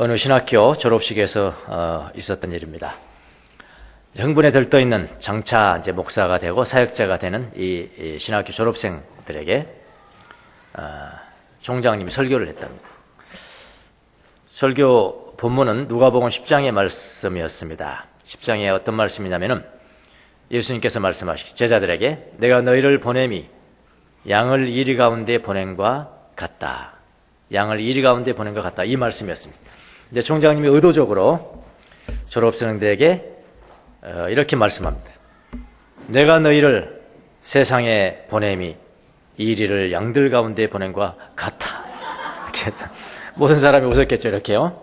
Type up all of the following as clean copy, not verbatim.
어느 신학교 졸업식에서 있었던 일입니다. 흥분에 들떠있는 장차 이제 목사가 되고 사역자가 되는 이 신학교 졸업생들에게 총장님이 설교를 했답니다. 설교 본문은 누가복음 10장의 말씀이었습니다. 10장에 어떤 말씀이냐면은 예수님께서 말씀하시기 제자들에게 내가 너희를 보냄이 양을 이리 가운데 보냄과 같다. 양을 이리 가운데 보냄과 같다. 이 말씀이었습니다. 근데 총장님이 의도적으로 졸업생들에게 이렇게 말씀합니다. 내가 너희를 세상에 보냄이 이리를 양들 가운데 보냄과 같다. 모든 사람이 웃었겠죠, 이렇게요.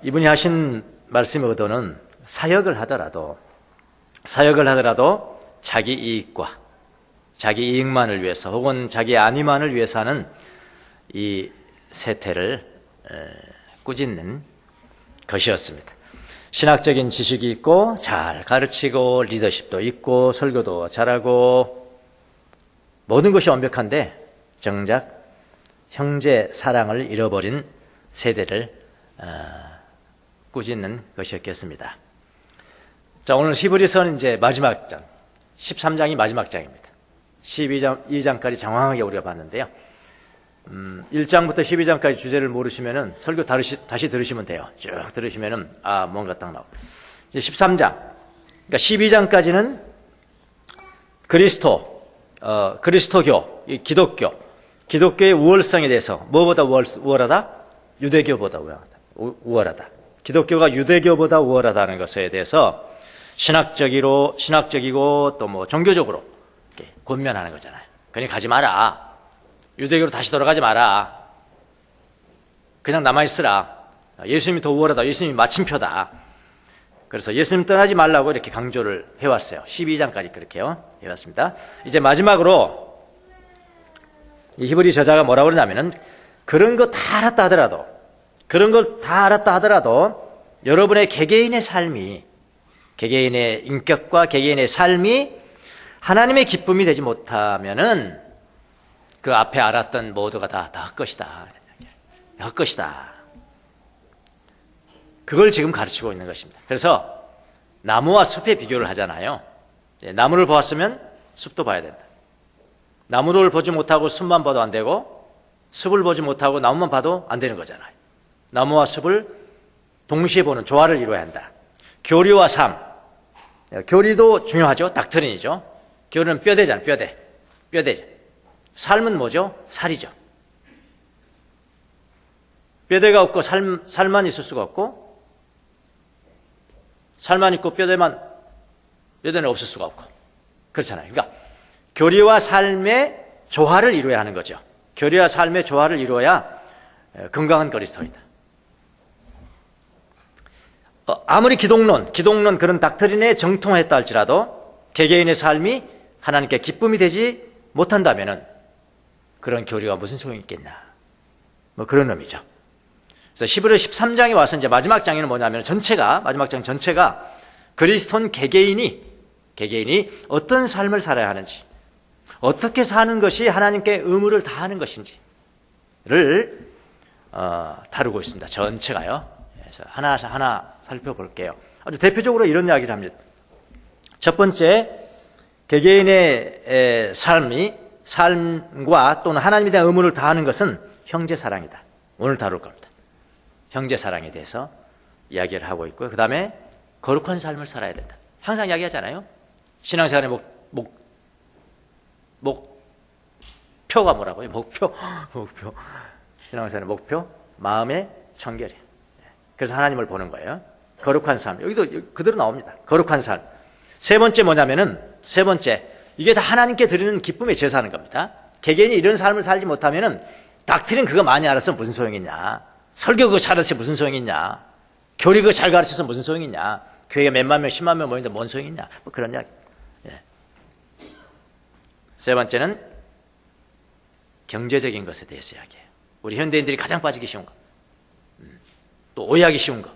이분이 하신 말씀의 의도는 사역을 하더라도 자기 이익과 자기 이익만을 위해서 혹은 자기 안위만을 위해서 하는 이 세태를 꾸짖는 것이었습니다. 신학적인 지식이 있고 잘 가르치고 리더십도 있고 설교도 잘하고 모든 것이 완벽한데 정작 형제 사랑을 잃어버린 세대를 꾸짖는 것이었겠습니다. 자, 오늘 히브리서는 이제 마지막 장, 13장이 마지막 장입니다. 12장까지 장황하게 우리가 봤는데요. 1장부터 12장까지 주제를 모르시면은 설교 다시 들으시면 돼요. 쭉 들으시면은 뭔가 딱 나오고. 이제 13장, 그러니까 12장까지는 그리스도교, 기독교의 우월성에 대해서 무엇보다 우월하다? 유대교보다 우월하다. 기독교가 유대교보다 우월하다는 것에 대해서 신학적이고 또 뭐 종교적으로 이렇게 권면하는 거잖아요. 그러니 가지 마라. 유대교로 다시 돌아가지 마라. 그냥 남아있으라. 예수님이 더 우월하다. 예수님이 마침표다. 그래서 예수님 떠나지 말라고 이렇게 강조를 해왔어요. 12장까지 그렇게요. 해왔습니다. 이제 마지막으로 이 히브리 저자가 뭐라고 그러냐면은 그런 거 다 알았다 하더라도 여러분의 개개인의 삶이 개개인의 인격과 개개인의 삶이 하나님의 기쁨이 되지 못하면은 그 앞에 알았던 모두가 다 헛것이다. 헛것이다. 그걸 지금 가르치고 있는 것입니다. 그래서 나무와 숲의 비교를 하잖아요. 나무를 보았으면 숲도 봐야 된다. 나무를 보지 못하고 숲만 봐도 안 되고 숲을 보지 못하고 나무만 봐도 안 되는 거잖아요. 나무와 숲을 동시에 보는 조화를 이루어야 한다. 교리와 삶. 교리도 중요하죠. 닥트린이죠. 교리는 뼈대잖아요. 뼈대. 삶은 뭐죠? 살이죠. 뼈대가 없고 살만 있을 수가 없고 살만 있고 뼈대는 없을 수가 없고 그렇잖아요. 그러니까 교리와 삶의 조화를 이루어야 하는 거죠. 교리와 삶의 조화를 이루어야 건강한 그리스도이다. 아무리 기독론 그런 닥트린에 정통했다 할지라도 개개인의 삶이 하나님께 기쁨이 되지 못한다면은 그런 교리가 무슨 소용이 있겠나. 뭐 그런 의미죠. 그래서 히브리 13장에 와서 이제 마지막 장에는 뭐냐면 마지막 장 전체가 그리스도인 개개인이 어떤 삶을 살아야 하는지, 어떻게 사는 것이 하나님께 의무를 다하는 것인지를 다루고 있습니다. 전체가요. 그래서 하나 살펴볼게요. 아주 대표적으로 이런 이야기를 합니다. 첫 번째, 개개인의 삶과 또는 하나님에 대한 의무를 다하는 것은 형제사랑이다. 오늘 다룰 겁니다. 형제사랑에 대해서 이야기를 하고 있고요. 그 다음에 거룩한 삶을 살아야 된다. 항상 이야기하잖아요. 신앙생활의 목표가 뭐라고요? 목표. 신앙생활의 목표, 마음의 청결이에요. 그래서 하나님을 보는 거예요. 거룩한 삶. 여기도 그대로 나옵니다. 거룩한 삶. 세 번째 뭐냐면은, 이게 다 하나님께 드리는 기쁨의 제사하는 겁니다. 개개인이 이런 삶을 살지 못하면은, 닥트린 그거 많이 알아서 무슨 소용이냐. 설교 그거 잘해서 무슨 소용이냐. 교리 그거 잘 가르쳐서 무슨 소용이냐. 교회가 몇만 명, 10만 명 모이는데 뭔 소용이냐. 뭐 그런 이야기. 세 번째는 경제적인 것에 대해서 이야기해요. 우리 현대인들이 가장 빠지기 쉬운 거. 또 오해하기 쉬운 거.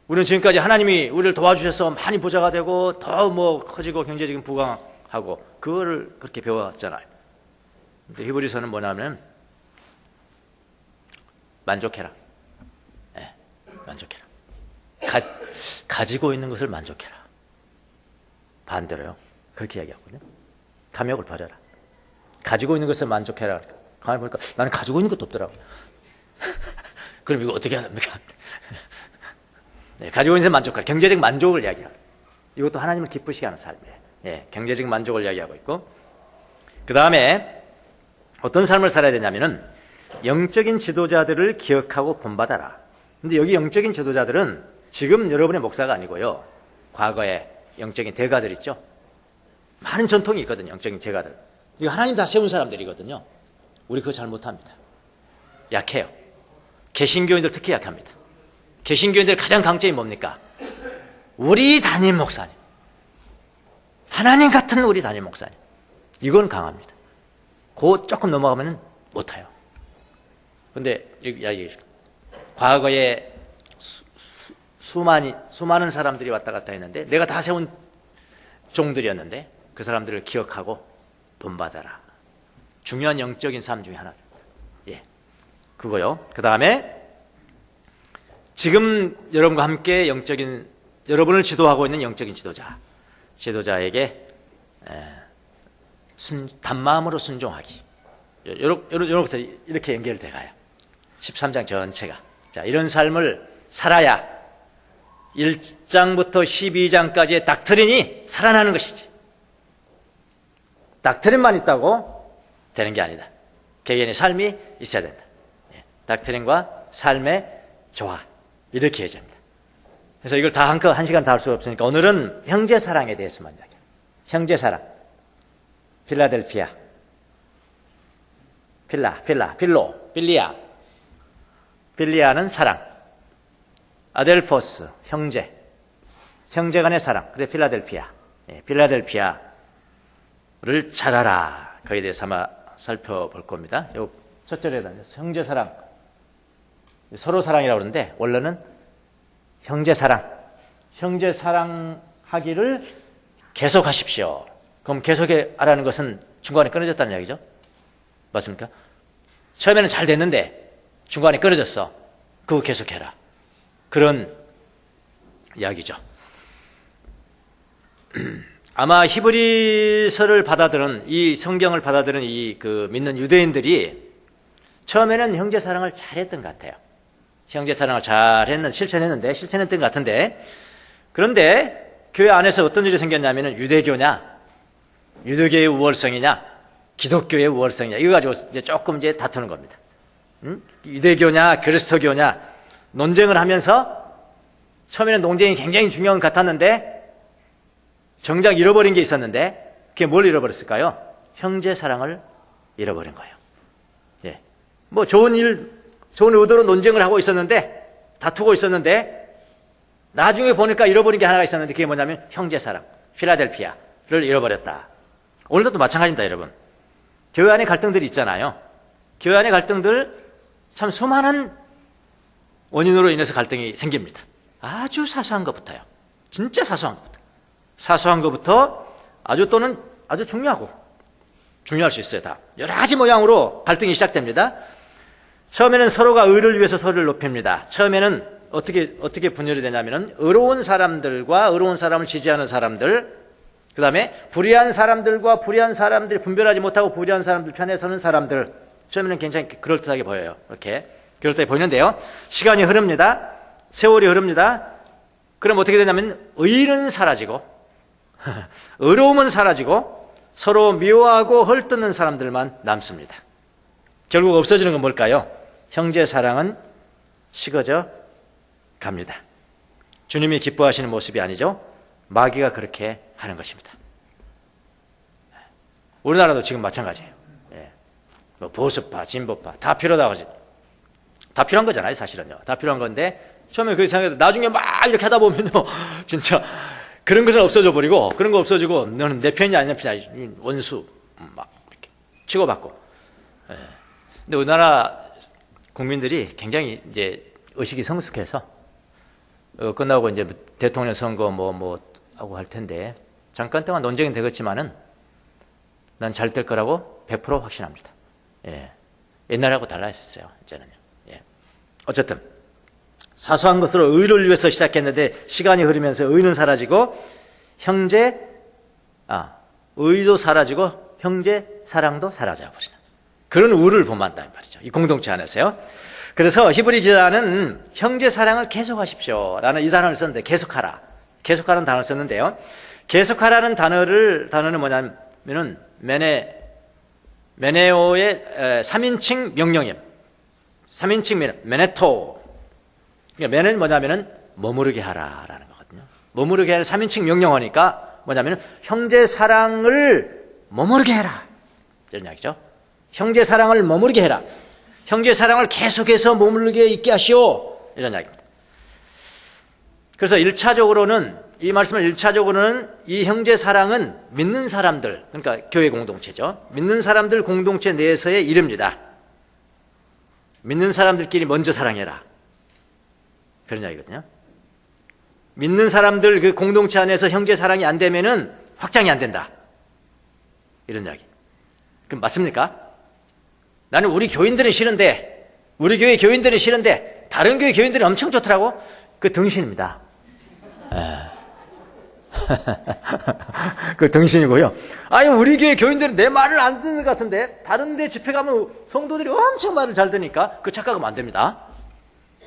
우리는 지금까지 하나님이 우리를 도와주셔서 많이 부자가 되고 더 뭐 커지고 경제적인 부강하고 그거를 그렇게 배웠잖아요. 근데 히브리서는 뭐냐면 만족해라. 예, 만족해라. 가지고 있는 것을 만족해라. 반대로요. 그렇게 이야기하거든요. 탐욕을 버려라. 가지고 있는 것을 만족해라. 가만히 보니까 나는 가지고 있는 것도 없더라고요. 그럼 이거 어떻게 해야 됩니까? 네, 가지고 있는 것을 만족하라. 경제적 만족을 이야기하라. 이것도 하나님을 기쁘시게 하는 삶이에요. 예, 경제적 만족을 이야기하고 있고, 그 다음에 어떤 삶을 살아야 되냐면은 영적인 지도자들을 기억하고 본받아라. 근데 여기 영적인 지도자들은 지금 여러분의 목사가 아니고요, 과거에 영적인 대가들 있죠. 많은 전통이 있거든요. 영적인 제가들. 이거 하나님 다 세운 사람들이거든요. 우리 그거 잘 못합니다. 약해요. 개신교인들 특히 약합니다. 개신교인들 가장 강점이 뭡니까? 우리 담임 목사님, 하나님 같은 우리 담임 목사님, 이건 강합니다. 그 조금 넘어가면 못해요. 근데 과거에 수많은 사람들이 왔다 갔다 했는데 내가 다 세운 종들이었는데 그 사람들을 기억하고 본받아라. 중요한 영적인 삶 중에 하나입니다. 예, 그거요. 그 다음에 지금 여러분과 함께 여러분을 지도하고 있는 영적인 지도자에게 단마음으로 순종하기. 여러분 이렇게 연결돼 가요. 13장 전체가. 자, 이런 삶을 살아야 1장부터 12장까지의 닥트린이 살아나는 것이지. 닥트린만 있다고 되는 게 아니다. 개개인의 삶이 있어야 된다. 닥트린과 삶의 조화, 이렇게 해야 됩니다. 그래서 이걸 다 한 시간 다 할 수 없으니까 오늘은 형제사랑에 대해서만 이야기해요. 형제사랑. 필라델피아, 빌리아는 사랑, 아델포스, 형제 간의 사랑. 그래 필라델피아, 필라델피아를 잘하라. 거기에 대해서 아마 살펴볼 겁니다. 요 첫 절에 형제사랑, 서로 사랑이라고 그러는데 원래는 형제사랑하기를 계속하십시오. 그럼 계속하라는 것은 중간에 끊어졌다는 이야기죠. 맞습니까? 처음에는 잘 됐는데 중간에 끊어졌어. 그거 계속해라. 그런 이야기죠. 아마 히브리서를 받아들은, 이 성경을 받아들은 믿는 유대인들이 처음에는 형제사랑을 잘했던 것 같아요. 형제사랑을 실천했던 것 같은데, 그런데 교회 안에서 어떤 일이 생겼냐면은 유대교의 우월성이냐, 기독교의 우월성이냐, 이거 가지고 이제 조금 다투는 겁니다. 유대교냐, 그리스도교냐, 논쟁을 하면서 처음에는 논쟁이 굉장히 중요한 것 같았는데, 정작 잃어버린 게 있었는데, 그게 뭘 잃어버렸을까요? 형제사랑을 잃어버린 거예요. 예. 좋은 의도로 논쟁을 하고 있었는데, 다투고 있었는데, 나중에 보니까 잃어버린 게 하나가 있었는데, 그게 뭐냐면 형제사랑, 필라델피아를 잃어버렸다. 오늘도 마찬가지입니다, 여러분. 교회 안에 갈등들이 있잖아요. 교회 안에 갈등들 참 수많은 원인으로 인해서 갈등이 생깁니다. 아주 사소한 것부터요. 진짜 사소한 것부터 또는 아주 중요할 수 있어요. 다 여러 가지 모양으로 갈등이 시작됩니다. 처음에는 서로가 의를 위해서 서로를 높입니다. 처음에는 어떻게 분열이 되냐면은 의로운 사람들과 의로운 사람을 지지하는 사람들, 그 다음에 불의한 사람들이 분별하지 못하고 불의한 사람들 편에 서는 사람들. 처음에는 굉장히 그럴듯하게 보여요. 이렇게 그럴듯하게 보이는데요. 시간이 흐릅니다. 세월이 흐릅니다. 그럼 어떻게 되냐면 의는 사라지고 의로움은 사라지고 서로 미워하고 헐뜯는 사람들만 남습니다. 결국 없어지는 건 뭘까요? 형제 사랑은 식어져 갑니다. 주님이 기뻐하시는 모습이 아니죠. 마귀가 그렇게 하는 것입니다. 우리나라도 지금 마찬가지예요. 보수파, 진보파 다 필요하다고 하지. 다 필요한 거잖아요, 사실은요. 다 필요한 건데 처음에 그렇게 생각해도 나중에 막 이렇게 하다 보면요, 진짜 그런 것은 없어져 버리고, 그런 거 없어지고 너는 내 편이 아니냐, 원수 막 이렇게 치고받고. 근데 우리나라 국민들이 굉장히 이제 의식이 성숙해서 끝나고 이제 대통령 선거 뭐 하고 할 텐데 잠깐 동안 논쟁이 되겠지만은 난 잘 될 거라고 100% 확신합니다. 예. 옛날하고 달라졌어요, 이제는요. 예. 어쨌든 사소한 것으로 의를 위해서 시작했는데 시간이 흐르면서 의는 사라지고 의도 사라지고 형제 사랑도 사라져버리는 그런 우를 본받는다는 말이죠. 이 공동체 안에서요. 그래서 히브리 기자는 형제 사랑을 계속하십시오 라는 이 단어를 썼는데, 계속하라는 단어를 썼는데요. 계속하라는 단어는 뭐냐면은 메네오의 3인칭 명령이에요. 3인칭 명령, 메네토. 그러니까 메는 뭐냐면은 머무르게 하라라는 거거든요. 머무르게 하는 3인칭 명령어니까 뭐냐면은 형제 사랑을 머무르게 해라, 이런 이야기죠. 형제 사랑을 머무르게 해라. 형제 사랑을 계속해서 머무르게 있게 하시오, 이런 이야기입니다. 그래서 이 말씀을 1차적으로는 이 형제 사랑은 믿는 사람들, 그러니까 교회 공동체죠. 믿는 사람들 공동체 내에서의 일입니다. 믿는 사람들끼리 먼저 사랑해라, 그런 이야기거든요. 믿는 사람들 그 공동체 안에서 형제 사랑이 안 되면은 확장이 안 된다, 이런 이야기. 그럼 맞습니까? 나는 우리 교인들은 싫은데, 우리 교회 교인들은 싫은데 다른 교회 교인들이 엄청 좋더라고. 그 등신입니다. 그 등신이고요. 아니, 우리 교회 교인들은 내 말을 안 듣는 것 같은데 다른 데 집회 가면 성도들이 엄청 말을 잘 듣니까 그 착각하면 안 됩니다.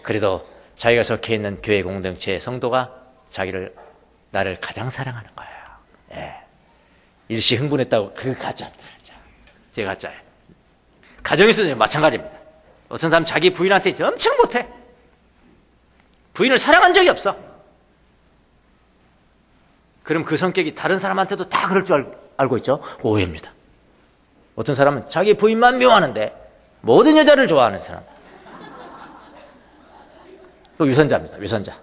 그래도 자기가 속해 있는 교회 공동체의 성도가 나를 가장 사랑하는 거예요. 예. 일시 흥분했다고 그거 가짜입니다. 제가 가짜예요. 가정에서도 마찬가지입니다. 어떤 사람 자기 부인한테 엄청 못해. 부인을 사랑한 적이 없어. 그럼 그 성격이 다른 사람한테도 다 그럴 줄 알고 있죠? 오해입니다. 어떤 사람은 자기 부인만 미워하는데 모든 여자를 좋아하는 사람. 또 위선자입니다. 위선자.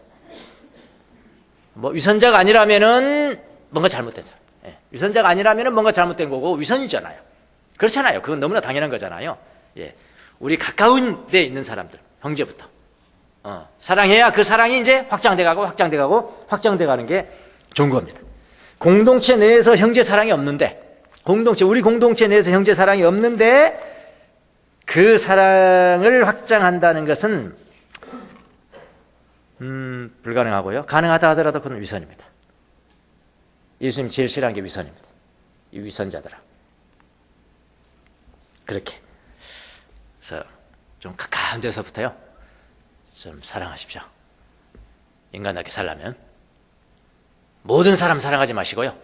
위선자가 아니라면은 뭔가 잘못된 사람. 예. 위선자가 아니라면은 뭔가 잘못된 거고 위선이잖아요. 그렇잖아요. 그건 너무나 당연한 거잖아요. 예. 우리 가까운 데 있는 사람들, 형제부터. 사랑해야 그 사랑이 이제 확장돼 가는 게 좋은 겁니다. 공동체 내에서 형제 사랑이 없는데, 우리 공동체 내에서 형제 사랑이 없는데 그 사랑을 확장한다는 것은 불가능하고요. 가능하다 하더라도 그건 위선입니다. 예수님 제일 싫어하는 게 위선입니다. 이 위선자들아. 그렇게. 그래서 좀 가까운 데서부터요, 좀 사랑하십시오. 인간답게 살려면. 모든 사람 사랑하지 마시고요.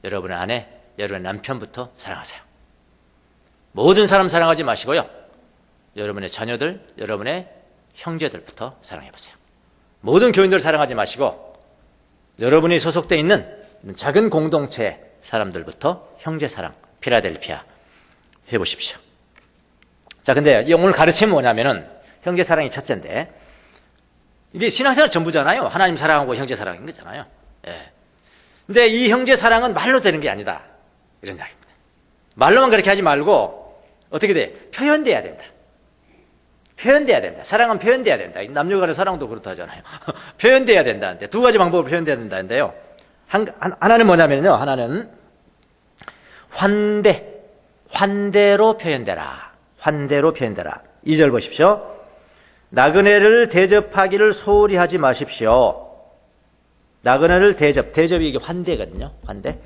여러분의 아내, 여러분의 남편부터 사랑하세요. 모든 사람 사랑하지 마시고요. 여러분의 자녀들, 여러분의 형제들부터 사랑해보세요. 모든 교인들 사랑하지 마시고 여러분이 소속되어 있는 작은 공동체 사람들부터 형제 사랑, 필라델피아 해보십시오. 자, 근데 오늘 가르침은 뭐냐면은 형제 사랑이 첫째인데, 이게 신앙생활 전부잖아요. 하나님 사랑하고 형제 사랑인 거잖아요. 예. 근데 이 형제 사랑은 말로 되는 게 아니다, 이런 이야기입니다. 말로만 그렇게 하지 말고 어떻게 돼? 표현돼야 된다. 표현돼야 된다. 사랑은 표현돼야 된다. 남녀 간의 사랑도 그렇다 하잖아요. 표현돼야 된다는데 두 가지 방법으로 표현돼야 된다는데요. 하나는 뭐냐면요. 하나는 환대로 표현되라. 환대로 표현되라. 2절 보십시오. 나그네를 대접하기를 소홀히 하지 마십시오. 나그네를 대접이 이게 환대거든요. 환대.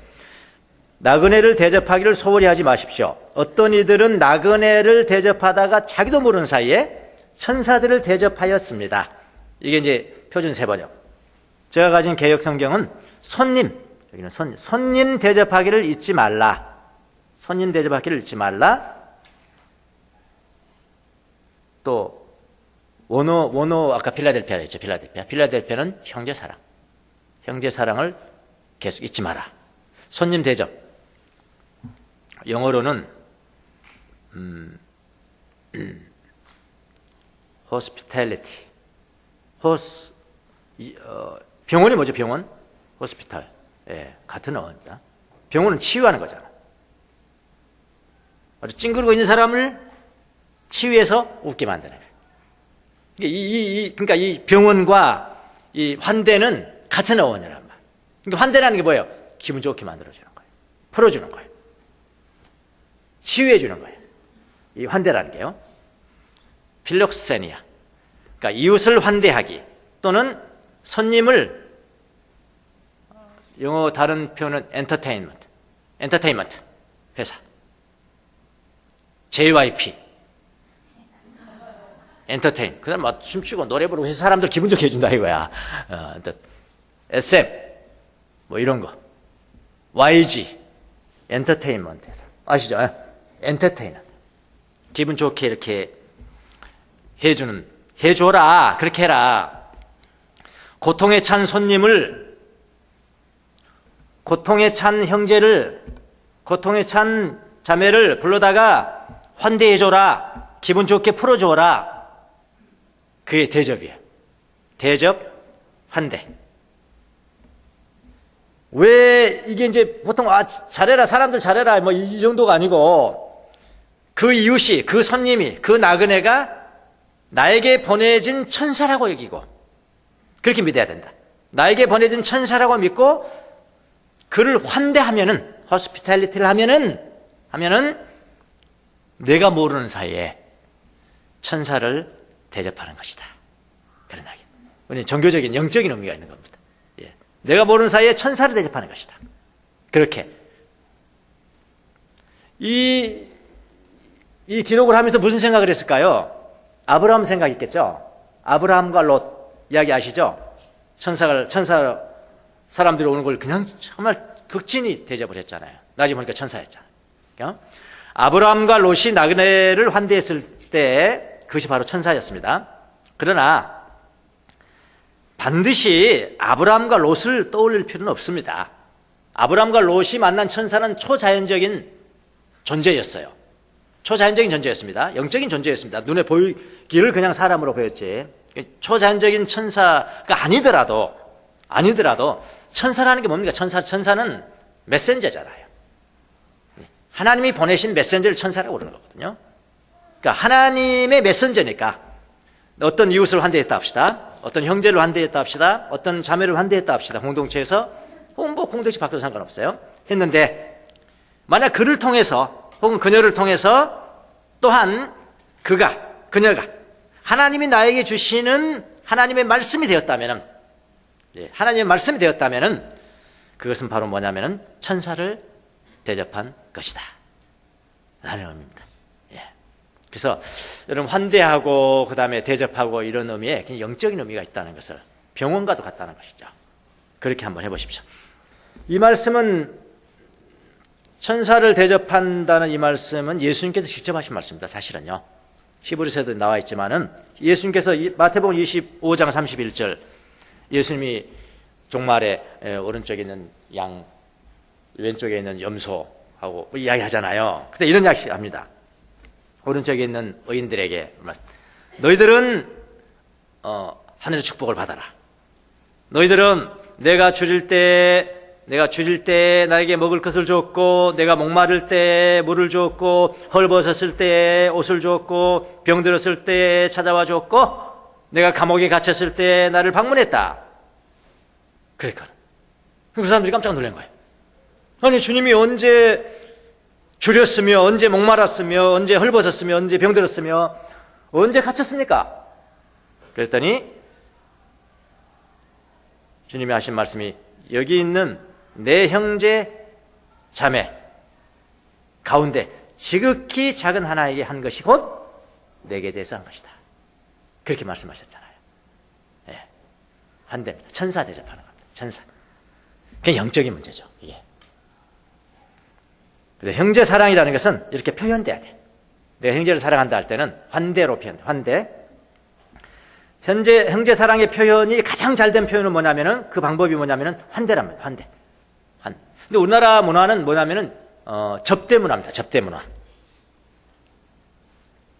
나그네를 대접하기를 소홀히 하지 마십시오. 어떤 이들은 나그네를 대접하다가 자기도 모르는 사이에 천사들을 대접하였습니다. 이게 이제 표준 세번역. 제가 가진 개역 성경은 여기는 손님 대접하기를 잊지 말라. 손님 대접하기를 잊지 말라. 또 원어 아까 필라델피아라 했죠. 필라델피아는 형제 사랑. 형제 사랑을 계속 잊지 마라. 손님 대접. 영어로는 hospitality. 병원이 뭐죠? 병원? 호스피탈. 예, 같은 어입니다. 병원은 치유하는 거잖아. 아주 찡그리고 있는 사람을 치유해서 웃게 만드는 거예요. 그러니까 이 병원과 이 환대는 같은 어원이란 말. 그러니까 환대라는 게 뭐예요? 기분 좋게 만들어주는 거예요. 풀어주는 거예요. 치유해주는 거예요. 이 환대라는 게요. 필록세니아. 그러니까 이웃을 환대하기 또는 손님을, 영어 다른 표현은 엔터테인먼트 회사, JYP 엔터테인, 그 사람 막 춤추고 노래 부르고 해서 사람들 기분 좋게 해준다 이거야. SM 뭐 이런 거, YG 엔터테인먼트 회사 아시죠? 엔터테이너, 기분 좋게 이렇게 해줘라, 그렇게 해라. 고통에 찬 손님을, 고통에 찬 형제를, 고통에 찬 자매를 불러다가 환대해줘라, 기분 좋게 풀어줘라. 그게 대접이에요. 대접, 환대. 왜 이게 이제 보통 잘해라, 사람들 잘해라 뭐 이 정도가 아니고, 그 이웃이, 그 손님이, 그 나그네가 나에게 보내진 천사라고 여기고 그렇게 믿어야 된다. 나에게 보내진 천사라고 믿고 그를 환대하면은, 호스피탈리티를 하면은 내가 모르는 사이에 천사를 대접하는 것이다. 그런 이야기. 우리 종교적인 영적인 의미가 있는 겁니다. 예. 내가 모르는 사이에 천사를 대접하는 것이다. 그렇게 이 기록을 하면서 무슨 생각을 했을까요? 아브라함 생각했겠죠. 아브라함과 롯 이야기 아시죠? 천사 사람들이 오는 걸 그냥 정말 극진히 대접을 했잖아요. 나중에 보니까 천사였잖아요. 아브라함과 롯이 나그네를 환대했을 때 그것이 바로 천사였습니다. 그러나 반드시 아브라함과 롯을 떠올릴 필요는 없습니다. 아브라함과 롯이 만난 천사는 초자연적인 존재였어요. 초자연적인 존재였습니다. 영적인 존재였습니다. 눈에 보이기를 그냥 사람으로 보였지. 초자연적인 천사가 아니더라도 천사라는 게 뭡니까? 천사는 메신저잖아요. 하나님이 보내신 메신저를 천사라고 그러는 거거든요. 그러니까 하나님의 메신저니까 어떤 이웃을 환대했다 합시다. 어떤 형제를 환대했다 합시다. 어떤 자매를 환대했다 합시다. 공동체에서 혹은 뭐 공동체 밖에도 상관없어요. 했는데 만약 그를 통해서 혹은 그녀를 통해서 또한 그녀가 하나님이 나에게 주시는 하나님의 말씀이 되었다면은, 하나님의 말씀이 되었다면은 그것은 바로 뭐냐면은 천사를 대접한 것이다 라는 의미입니다. 그래서 여러분 환대하고 그 다음에 대접하고 이런 의미에 그냥 영적인 의미가 있다는 것을, 병원과도 같다는 것이죠. 그렇게 한번 해보십시오. 이 말씀은, 천사를 대접한다는 이 말씀은 예수님께서 직접 하신 말씀입니다. 사실은요. 히브리서에도 나와 있지만은 예수님께서 마태복음 25장 31절, 예수님이 종말에 오른쪽에 있는 양, 왼쪽에 있는 염소하고 이야기하잖아요. 그때 이런 이야기 합니다. 오른쪽에 있는 의인들에게 너희들은 하늘의 축복을 받아라. 너희들은 내가 줄일 때 나에게 먹을 것을 줬고, 내가 목마를 때 물을 줬고, 헐벗었을 때 옷을 줬고, 병들었을 때 찾아와 줬고, 내가 감옥에 갇혔을 때 나를 방문했다. 그러니까 그 사람들이 깜짝 놀란 거예요. 아니 주님이 언제 줄였으며, 언제 목말았으며, 언제 헐벗었으며, 언제 병들었으며, 언제 갇혔습니까? 그랬더니 주님이 하신 말씀이, 여기 있는 내 형제 자매 가운데 지극히 작은 하나에게 한 것이 곧 내게 대해서 한 것이다. 그렇게 말씀하셨잖아요. 환대입니다. 천사 대접하는 겁니다. 천사. 그게 영적인 문제죠. 이게. 그래서 형제 사랑이라는 것은 이렇게 표현돼야 돼. 내가 형제를 사랑한다 할 때는 환대로 표현돼. 환대. 형제 사랑의 표현이 가장 잘된 표현은 뭐냐면은, 그 방법이 뭐냐면은 환대랍니다. 환대. 근데 우리나라 문화는 뭐냐면은 접대 문화입니다. 접대 문화.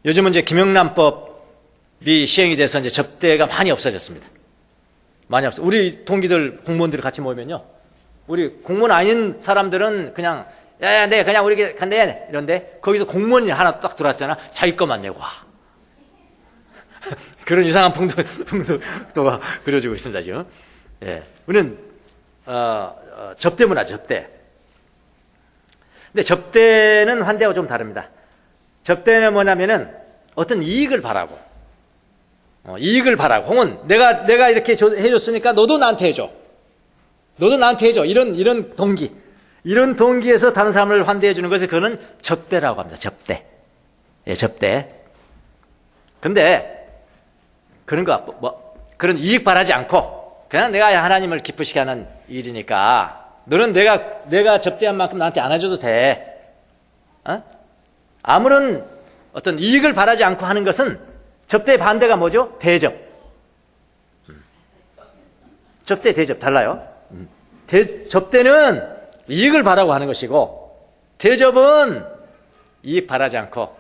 요즘은 이제 김영란법이 시행이 돼서 이제 접대가 많이 없어졌습니다. 많이 없어. 우리 동기들, 공무원들이 같이 모이면요, 우리 공무원 아닌 사람들은 그냥 야야, 네, 그냥 우리 간대 이런데, 거기서 공무원이 하나 딱 들어왔잖아. 자기 것만 내고 와. 그런 이상한 풍도가 그려지고 있습니다, 지금. 우리는 접대 문화, 접대. 근데 접대는 환대하고 좀 다릅니다. 접대는 뭐냐면은 어떤 이익을 바라고, 이익을 바라고, 혹은 내가 이렇게 해줬으니까 너도 나한테 해줘. 너도 나한테 해줘. 이런 동기. 이런 동기에서 다른 사람을 환대해 주는 것을 그거는 접대라고 합니다. 접대. 예, 접대. 근데 그런 거 그런 이익 바라지 않고 그냥 내가 하나님을 기쁘시게 하는 일이니까 너는 내가 접대한 만큼 나한테 안 해줘도 돼. 아무런 어떤 이익을 바라지 않고 하는 것은 접대의 반대가 뭐죠? 대접. 접대, 대접 달라요. 접대는 이익을 바라고 하는 것이고 대접은 이익 바라지 않고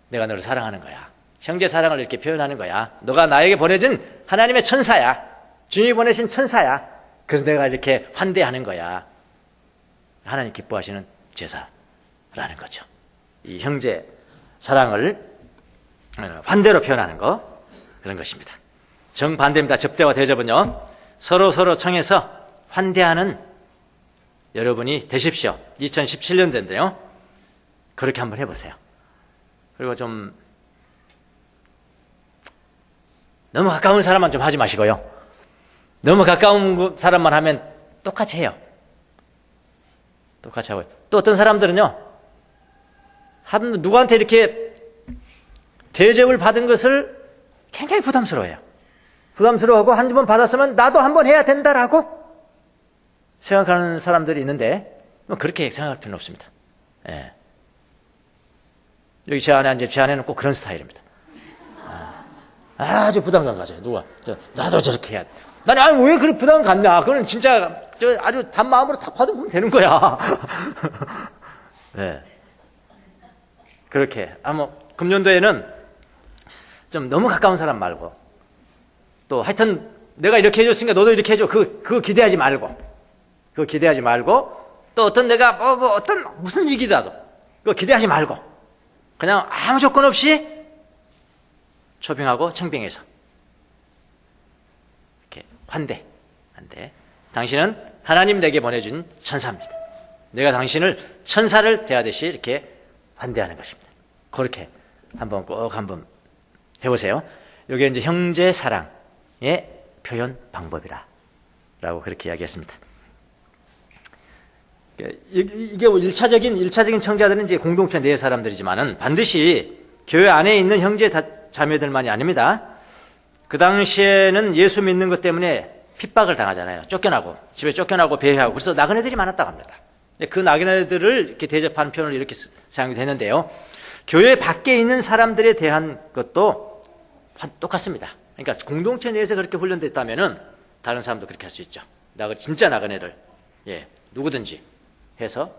내가 너를 사랑하는 거야. 형제 사랑을 이렇게 표현하는 거야. 너가 나에게 보내준 하나님의 천사야. 주님이 보내신 천사야. 그래서 내가 이렇게 환대하는 거야. 하나님 기뻐하시는 제사라는 거죠. 이 형제 사랑을 환대로 표현하는 거, 그런 것입니다. 정반대입니다. 접대와 대접은요, 서로 청해서 환대하는 여러분이 되십시오. 2017년도인데요. 그렇게 한번 해보세요. 그리고 좀 너무 가까운 사람만 좀 하지 마시고요. 너무 가까운 사람만 하면 똑같이 해요. 똑같이 하고요. 또 어떤 사람들은요, 누구한테 이렇게 대접을 받은 것을 굉장히 부담스러워해요. 부담스러워하고 한 번 받았으면 나도 한 번 해야 된다라고 생각하는 사람들이 있는데 그렇게 생각할 필요는 없습니다. 예. 여기 제 안에는 꼭 그런 스타일입니다. 아주 부담감 가져요. 누가 나도 저렇게 해야 돼. 나는 왜 그렇게 부담감 갖냐? 그건 진짜 아주 단 마음으로 다 받으면 되는 거야. 네. 그렇게 금년도에는 좀 너무 가까운 사람 말고 또 하여튼 내가 이렇게 해줬으니까 너도 이렇게 해줘. 그거 기대하지 말고. 그거 기대하지 말고 또 어떤 내가 무슨 일기도 하죠. 그거 기대하지 말고 그냥 아무 조건 없이 초빙하고 청빙해서 이렇게 환대. 당신은 하나님 내게 보내준 천사입니다. 내가 당신을 천사를 대하듯이 이렇게 환대하는 것입니다. 그렇게 꼭 한번 해보세요. 이게 이제 형제 사랑의 표현 방법이라고 그렇게 이야기했습니다. 이게 1차적인 청자들은 이제 공동체 내 사람들이지만은 반드시 교회 안에 있는 형제 자매들만이 아닙니다. 그 당시에는 예수 믿는 것 때문에 핍박을 당하잖아요. 집에 쫓겨나고 배회하고 그래서 나그네들이 많았다고 합니다. 그 나그네들을 이렇게 대접하는 표현을 이렇게 사용이 되는데요. 교회 밖에 있는 사람들에 대한 것도 똑같습니다. 그러니까 공동체 내에서 그렇게 훈련됐다면은 다른 사람도 그렇게 할 수 있죠. 진짜 나그네들, 누구든지 해서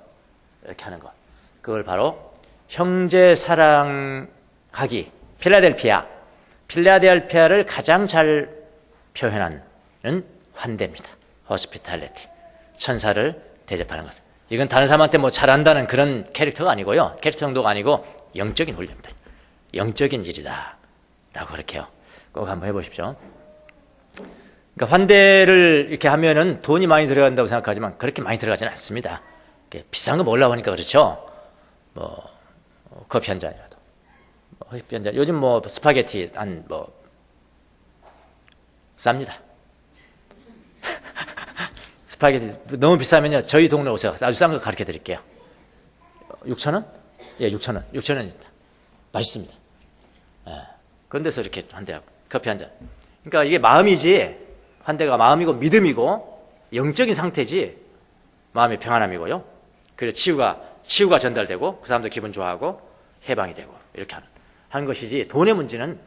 이렇게 하는 것. 그걸 바로 형제 사랑하기, 필라델피아를 가장 잘 표현하는 환대입니다. 호스피탈리티. 천사를 대접하는 것. 이건 다른 사람한테 잘한다는 그런 캐릭터가 아니고요. 캐릭터 정도가 아니고 영적인 훈련입니다. 영적인 일이다. 라고 그렇게요. 꼭 한번 해보십시오. 그러니까 환대를 이렇게 하면은 돈이 많이 들어간다고 생각하지만 그렇게 많이 들어가지는 않습니다. 비싼 거 먹으려고 하니까 그렇죠. 커피 한 잔이라도. 커피 한 잔. 요즘 스파게티 쌉니다. 스파게티 너무 비싸면요. 저희 동네 오세요. 아주 싼 거 가르쳐 드릴게요. 6,000원? 예, 6,000원. 6,000원입니다. 맛있습니다. 그런 데서 이렇게 환대하고 커피 한 잔. 그러니까 이게 마음이지, 환대가 마음이고 믿음이고 영적인 상태지 마음의 평안함이고요. 그래서 치유가 전달되고 그 사람도 기분 좋아하고 해방이 되고 이렇게 하는 것이지 돈의 문제는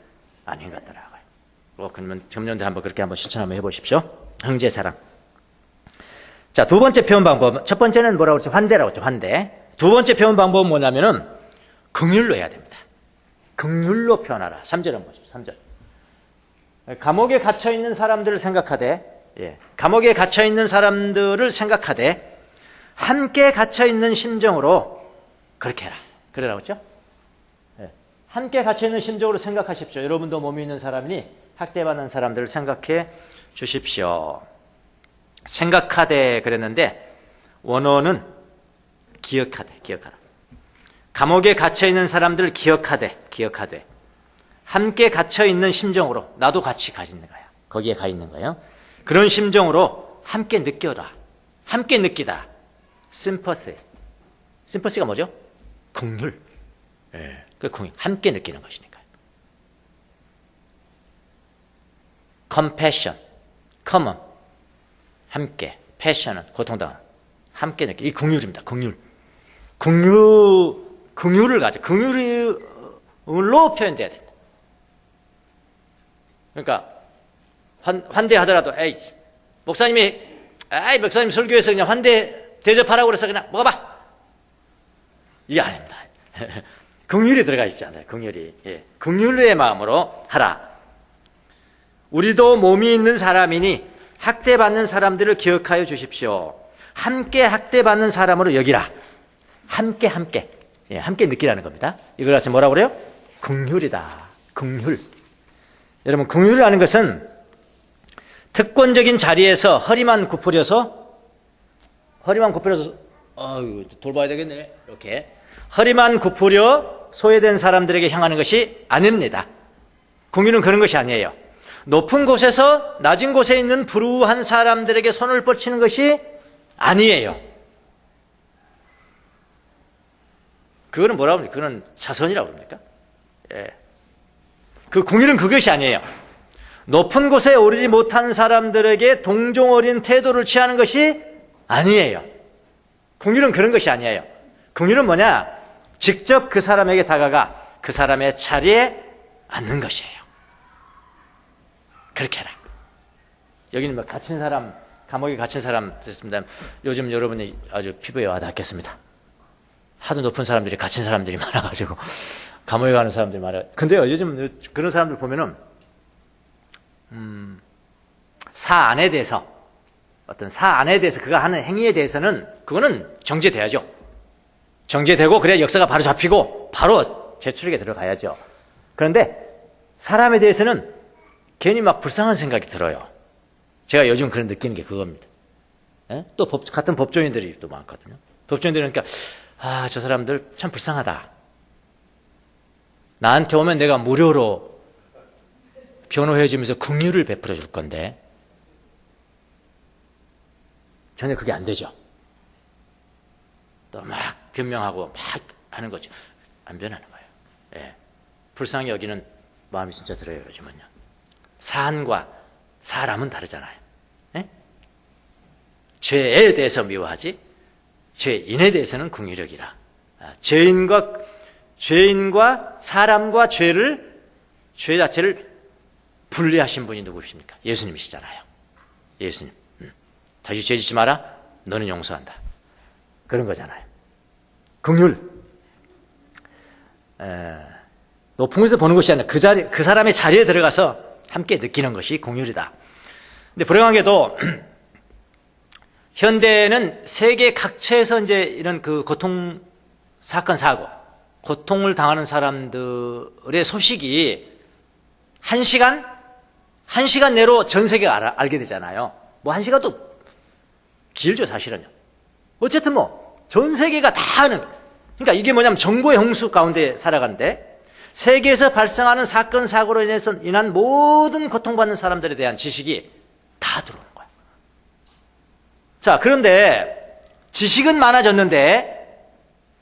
아닌 것 같더라고요. 그러면 금년도 그렇게 한번 실천 한번 해보십시오. 형제 사랑. 자, 두 번째 표현 방법. 첫 번째는 뭐라고 그랬죠? 환대라고 했죠. 환대. 두 번째 표현 방법은 뭐냐면은 긍휼로 해야 됩니다. 긍휼로 표현하라. 3절 한번 보십시오. 3절. 감옥에 갇혀 있는 사람들을 생각하되, 감옥에 갇혀 있는 사람들을 생각하되 함께 갇혀 있는 심정으로 그렇게 해라. 그러라고 했죠? 함께 갇혀 있는 심정으로 생각하십시오. 여러분도 몸이 있는 사람이니 학대받는 사람들을 생각해 주십시오. 생각하되 그랬는데 원어는 기억하라. 감옥에 갇혀 있는 사람들을 기억하되. 함께 갇혀 있는 심정으로 나도 같이 가 있는 거야. 거기에 가 있는 거예요. 그런 심정으로 함께 느껴라. 함께 느끼다. 심퍼시. 심퍼시가 뭐죠? 긍휼. 예, 그 긍휼. 함께 느끼는 것이니까요. compassion. common. 함께. passion은 고통당하는. 함께 느끼. 이 긍휼입니다. 긍휼. 긍휼을 가져. 긍휼로 표현돼야 된다. 그러니까 환대하더라도 목사님 설교에서 그냥 환대 대접하라고 그래서 그냥 먹어봐. 이게 아닙니다. 긍휼이 들어가 있지 않아요. 긍휼이. 예. 긍휼의 마음으로 하라. 우리도 몸이 있는 사람이니 학대받는 사람들을 기억하여 주십시오. 함께 학대받는 사람으로 여기라. 함께. 예, 함께 느끼라는 겁니다. 이걸 가서 뭐라고 그래요? 긍휼이다. 긍휼. 여러분, 긍휼이라는 것은 특권적인 자리에서 허리만 굽으려서 돌봐야 되겠네. 이렇게 허리만 굽으려 소외된 사람들에게 향하는 것이 아닙니다. 긍휼은 그런 것이 아니에요. 높은 곳에서 낮은 곳에 있는 불우한 사람들에게 손을 뻗치는 것이 아니에요. 그거는 뭐라고 합니까? 그거는 자선이라고 그럽니까? 예. 그 긍휼은 그것이 아니에요. 높은 곳에 오르지 못한 사람들에게 동정 어린 태도를 취하는 것이 아니에요. 긍휼은 그런 것이 아니에요. 긍휼은 뭐냐? 직접 그 사람에게 다가가 그 사람의 자리에 앉는 것이에요. 그렇게 해라. 여기는 뭐 갇힌 사람, 감옥에 갇힌 사람 됐습니다. 요즘 여러분이 아주 피부에 와닿겠습니다. 하도 높은 사람들이 갇힌 사람들이 많아가지고 감옥에 가는 사람들이 많아요. 근데요, 요즘 그런 사람들 보면은 사안에 대해서 어떤 사안에 대해서 그가 하는 행위에 대해서는 그거는 정죄돼야죠. 정죄되고 그래야 역사가 바로 잡히고 바로 재추력에 들어가야죠. 그런데 사람에 대해서는 괜히 막 불쌍한 생각이 들어요. 제가 요즘 그런 느끼는 게 그겁니다. 예? 또 같은 법조인들이 또 많거든요. 법조인들은 그러니까 저 사람들 참 불쌍하다. 나한테 오면 내가 무료로 변호해 주면서 긍휼을 베풀어 줄 건데 전혀 그게 안 되죠. 또 막 변명하고 막 하는 거죠. 안 변하는 거예요. 예. 불쌍히 여기는 마음이 진짜 들어요. 요즘은요. 사안과 사람은 다르잖아요. 예? 죄에 대해서 미워하지 죄인에 대해서는 긍휼히 여기라. 죄인과 사람과 죄 자체를 분리하신 분이 누구십니까? 예수님이시잖아요. 예수님. 다시 죄 짓지 마라. 너는 용서한다. 그런 거잖아요. 긍휼. 높은 곳에서 보는 것이 아니라 그 사람의 자리에 들어가서 함께 느끼는 것이 긍휼이다. 근데 불행하게도 현대는 세계 각처에서 이제 이런 그 고통 사건 사고, 고통을 당하는 사람들의 소식이 한 시간 내로 전 세계가 알게 되잖아요. 뭐 한 시간도 길죠, 사실은요. 어쨌든 뭐 전 세계가 다 아는. 그러니까 이게 뭐냐면 정보의 홍수 가운데 살아가는데 세계에서 발생하는 사건 사고로 인한 모든 고통받는 사람들에 대한 지식이 다 들어오는 거예요. 자, 그런데 지식은 많아졌는데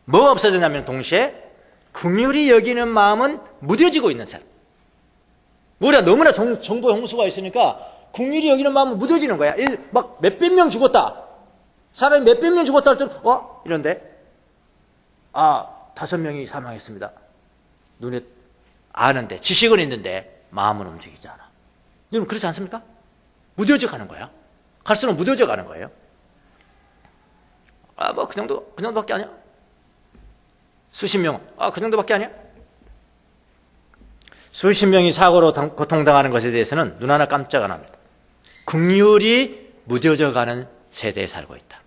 뭐가 없어졌냐면 동시에 긍휼히 여기는 마음은 무뎌지고 있는 사람. 우리가 너무나 정보의 홍수가 있으니까 긍휼히 여기는 마음은 무뎌지는 거야. 막 몇백 명 죽었다. 사람이 몇백 명 죽었다 할 때 이런데 5명이 사망했습니다. 눈에 아는데 지식은 있는데 마음은 움직이지 않아. 여러분 그렇지 않습니까? 무뎌져 가는 거야. 갈수록 무뎌져 가는 거예요. 뭐 그 정도밖에 아니야. 수십 명, 그 정도밖에 아니야. 수십 명이 사고로 고통당하는 것에 대해서는 눈 하나 깜짝 안 합니다. 긍휼이 무뎌져 가는 세대에 살고 있다.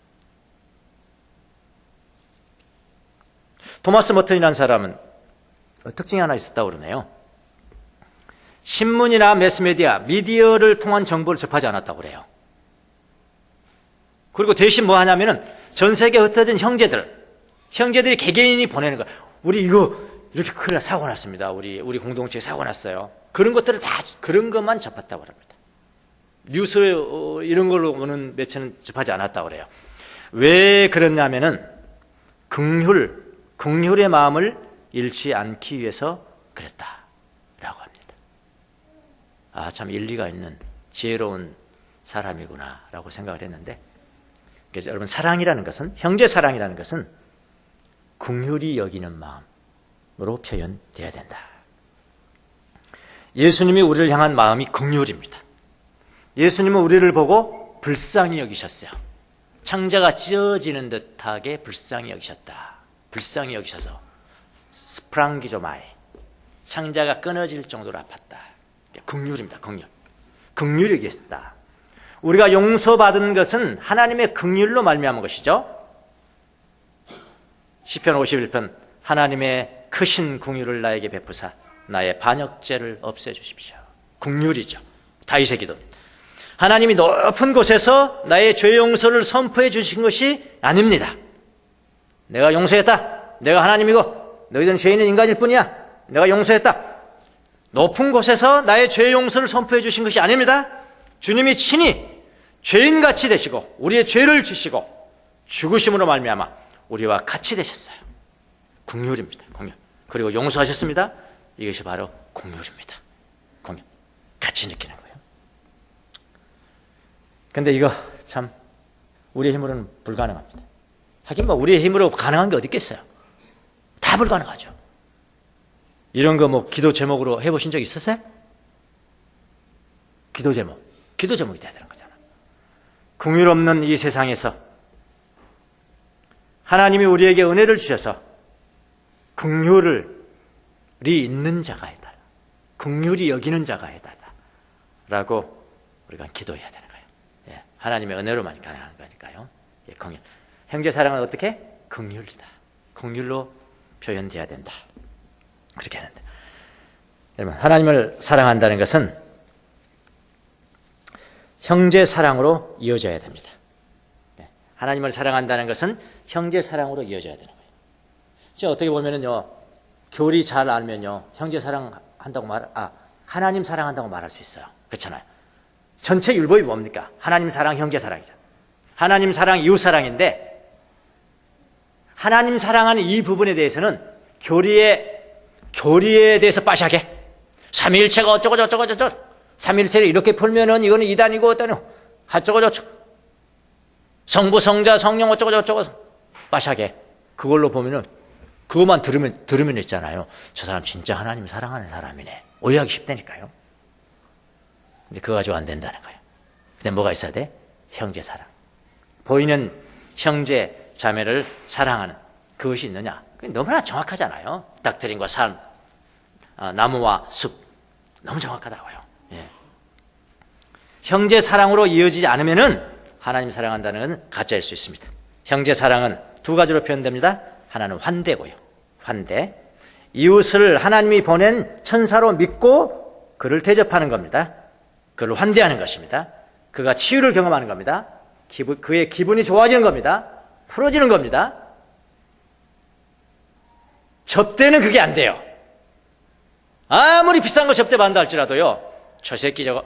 토마스 머튼이라는 사람은 특징이 하나 있었다고 그러네요. 신문이나 미디어를 통한 정보를 접하지 않았다고 그래요. 그리고 대신 뭐 하냐면은 전 세계에 흩어진 형제들이 개개인이 보내는 거야. 우리 이거 이렇게 큰일 사고 났습니다. 우리 공동체에 사고 났어요. 그런 것들을 다 그런 것만 접했다고 합니다. 뉴스 이런 걸로 오는 매체는 접하지 않았다고 그래요. 왜 그러냐면은 긍휼의 마음을 잃지 않기 위해서 그랬다라고 합니다. 아, 참 일리가 있는 지혜로운 사람이구나라고 생각을 했는데, 그래서 여러분, 사랑이라는 것은, 형제 사랑이라는 것은 긍휼히 여기는 마음으로 표현되어야 된다. 예수님이 우리를 향한 마음이 긍휼입니다. 예수님은 우리를 보고 불쌍히 여기셨어요. 창자가 찢어지는 듯하게 불쌍히 여기셨다. 불쌍히 여기셔서 스프랑기조마이, 창자가 끊어질 정도로 아팠다. 긍휼입니다. 긍휼히 여기셨다. 우리가 용서받은 것은 하나님의 긍휼로 말미암은 것이죠. 시편 51편, 하나님의 크신 긍휼을 나에게 베푸사 나의 반역죄를 없애주십시오. 긍휼이죠. 다윗의 기도입니다. 하나님이 높은 곳에서 나의 죄 용서를 선포해 주신 것이 아닙니다. 내가 용서했다. 내가 하나님이고 너희들은 죄 있는 인간일 뿐이야. 내가 용서했다. 높은 곳에서 나의 죄 용서를 선포해 주신 것이 아닙니다. 주님이 친히 죄인같이 되시고 우리의 죄를 지시고 죽으심으로 말미암아 우리와 같이 되셨어요. 긍휼입니다. 긍휼. 그리고 용서하셨습니다. 이것이 바로 긍휼입니다. 긍휼. 같이 느끼는 거예요. 근데 이거 참 우리의 힘으로는 불가능합니다. 하긴 뭐 우리의 힘으로 가능한 게 어디 있겠어요. 다 불가능하죠. 이런 거 뭐 기도 제목으로 해보신 적 있었어요? 기도 제목이 돼야 되는 거잖아. 긍휼 없는 이 세상에서 하나님이 우리에게 은혜를 주셔서 긍휼이 있는 자가 해달라, 긍휼히 여기는 자가 해달라 라고 우리가 기도해야 되는 거예요. 예, 하나님의 은혜로만 가능한 거니까요. 예, 긍휼. 형제 사랑은 어떻게? 긍휼이다. 긍휼로 표현돼야 된다. 그렇게 하는데, 여러분, 하나님을 사랑한다는 것은 형제 사랑으로 이어져야 됩니다. 하나님을 사랑한다는 것은 형제 사랑으로 이어져야 되는 거예요. 제가 어떻게 보면은요, 교리 잘 알면요, 형제 사랑한다고 하나님 사랑한다고 말할 수 있어요. 그렇잖아요. 전체 율법이 뭡니까? 하나님 사랑, 형제 사랑이죠. 하나님 사랑, 이웃 사랑인데, 하나님 사랑하는 이 부분에 대해서는 교리에 대해서 빠시하게, 삼위일체가 어쩌고 삼위일체를 이렇게 풀면은 이거는 이단이고 어떠냐고, 어쩌고 성부, 성자, 성령 어쩌고 빠시하게, 그걸로 보면은 그것만 들으면 있잖아요. 저 사람 진짜 하나님 사랑하는 사람이네. 오해하기 쉽다니까요. 근데 그거 가지고 안 된다는 거예요. 근데 뭐가 있어야 돼? 형제 사랑. 보이는 형제, 자매를 사랑하는 그것이 있느냐? 너무나 정확하잖아요. 닥트린과 삶, 나무와 숲. 너무 정확하다고요. 예. 형제 사랑으로 이어지지 않으면은 하나님 사랑한다는 건 가짜일 수 있습니다. 형제 사랑은 두 가지로 표현됩니다. 하나는 환대고요. 환대. 이웃을 하나님이 보낸 천사로 믿고 그를 대접하는 겁니다. 그를 환대하는 것입니다. 그가 치유를 경험하는 겁니다. 그의 기분이 좋아지는 겁니다. 풀어지는 겁니다. 접대는 그게 안 돼요. 아무리 비싼 거 접대 받는다 할지라도요, 저 새끼 저거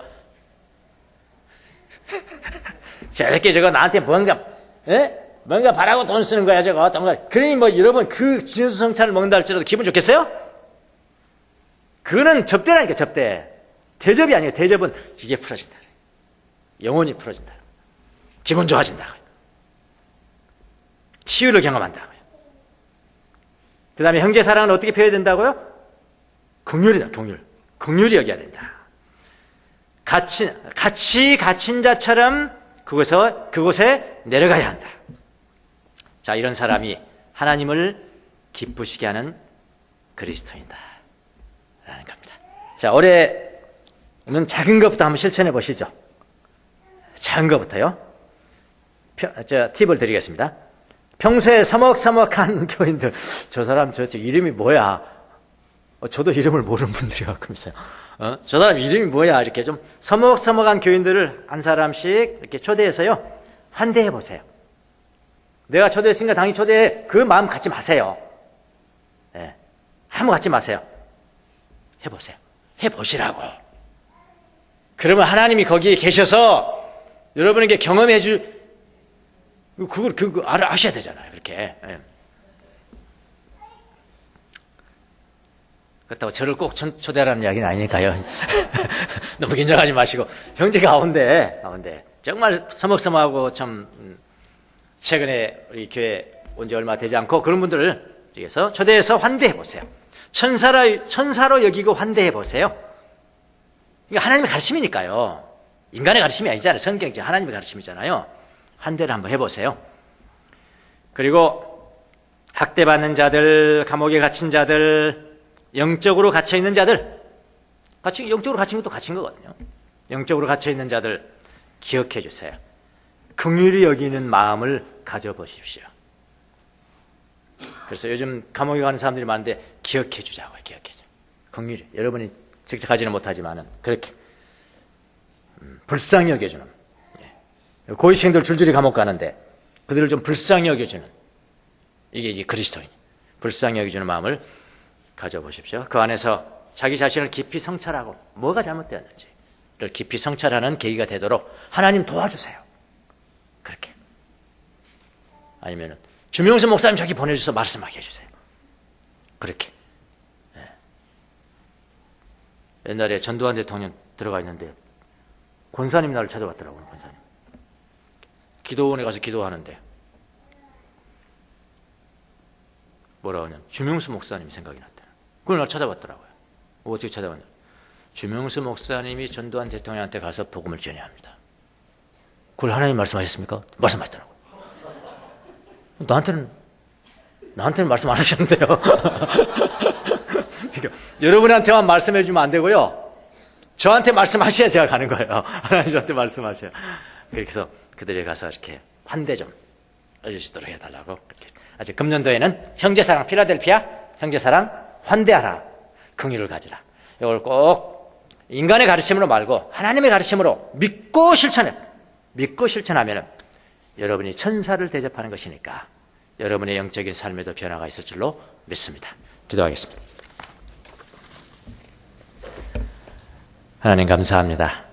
나한테 뭔가 바라고 돈 쓰는 거야 저거 어떤 거. 그러니 뭐 여러분 그 진수성찬을 먹는다 할지라도 기분 좋겠어요? 그거는 접대라니까. 접대. 대접이 아니에요. 대접은 이게 풀어진다. 영혼이 풀어진다. 기분 좋아진다. 치유를 경험한다고요. 그 다음에 형제 사랑은 어떻게 표현된다고요? 긍휼이다. 긍휼히 여겨야 된다. 같이 갇힌 자처럼 그곳에 내려가야 한다. 자, 이런 사람이 하나님을 기쁘시게 하는 그리스도인다 라는 겁니다. 자, 올해는 작은 것부터 한번 실천해 보시죠. 작은 것부터요. 팁을 드리겠습니다. 평소에 서먹서먹한 교인들, 저 사람 저 이름이 뭐야? 저도 이름을 모르는 분들이 가끔 있어요. 저 사람 이름이 뭐야? 이렇게 좀 서먹서먹한 교인들을 한 사람씩 이렇게 초대해서요, 환대해 보세요. 내가 초대했으니까 당연히 초대해. 그 마음 갖지 마세요. 네. 한번 갖지 마세요. 해보세요. 해보시라고. 그러면 하나님이 거기에 계셔서 여러분에게 경험해 그걸 아셔야 되잖아요. 그렇게. 그렇다고 저를 꼭 초대하라는 이야기는 아니니까요. 너무 긴장하지 마시고. 형제 가운데 정말 서먹서먹하고 참 최근에 우리 교회 온 지 얼마 되지 않고 그런 분들을 위해서 초대해서 환대해 보세요. 천사로 여기고 환대해 보세요. 이게 하나님의 가르침이니까요. 인간의 가르침이 아니잖아요. 성경이 하나님의 가르침이잖아요. 환대를 한번 해보세요. 그리고 학대받는 자들, 감옥에 갇힌 자들, 영적으로 갇혀있는 자들, 영적으로 갇힌 것도 갇힌 거거든요. 영적으로 갇혀있는 자들 기억해 주세요. 긍휼히 여기는 마음을 가져보십시오. 그래서 요즘 감옥에 가는 사람들이 많은데 기억해 주자고요. 기억해 줘. 긍휼히. 여러분이 직접 가지는 못하지만은 그렇게 불쌍히 여겨주는. 고위층들 줄줄이 감옥 가는데 그들을 좀 불쌍히 여겨주는, 이게 이제 그리스도인. 불쌍히 여겨주는 마음을 가져보십시오. 그 안에서 자기 자신을 깊이 성찰하고 뭐가 잘못되었는지를 깊이 성찰하는 계기가 되도록 하나님 도와주세요. 그렇게. 아니면은 주명수 목사님 저기 보내주셔서 말씀하게 해주세요. 그렇게. 옛날에 전두환 대통령 들어가 있는데 권사님 나를 찾아왔더라고요. 권사님. 기도원에 가서 기도하는데 뭐라고 하냐면 주명수 목사님이 생각이 났대요. 그걸 날 찾아봤더라고요. 어떻게 찾아봤냐. 주명수 목사님이 전두환 대통령한테 가서 복음을 전해야 합니다. 그걸 하나님 말씀하셨습니까? 말씀하셨더라고요. 나한테는 말씀 안 하셨는데요. 그러니까 여러분한테만 말씀해 주면 안 되고요. 저한테 말씀하셔야 제가 가는 거예요. 하나님 저한테 말씀하셔요. 그렇게 해서 그들에 가서 이렇게 환대 좀 해주시도록 해달라고. 아직 금년도에는 형제사랑, 필라델피아 형제사랑 환대하라, 긍휼을 가지라. 이걸 꼭 인간의 가르침으로 말고 하나님의 가르침으로 믿고 실천하면 여러분이 천사를 대접하는 것이니까 여러분의 영적인 삶에도 변화가 있을 줄로 믿습니다. 기도하겠습니다. 하나님 감사합니다.